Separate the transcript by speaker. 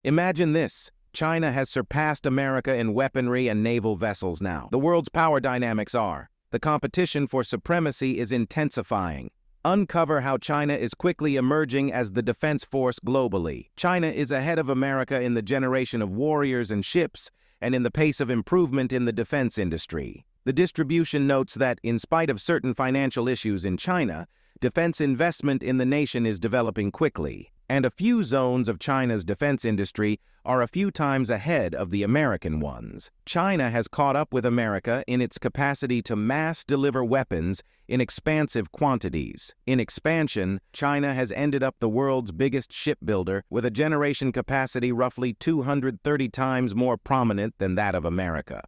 Speaker 1: Imagine this. China has surpassed America in weaponry and naval vessels now. The world's power dynamics are. The competition for supremacy is intensifying. Uncover how China is quickly emerging as the defense force globally. China is ahead of America in the generation of warriors and ships, and in the pace of improvement in the defense industry. The distribution notes that, in spite of certain financial issues in China, defense investment in the nation is developing quickly, and a few zones of China's defense industry are a few times ahead of the American ones. China has caught up with America in its capacity to mass deliver weapons in expansive quantities. In expansion, China has ended up the world's biggest shipbuilder with a generation capacity roughly 230 times more prominent than that of America.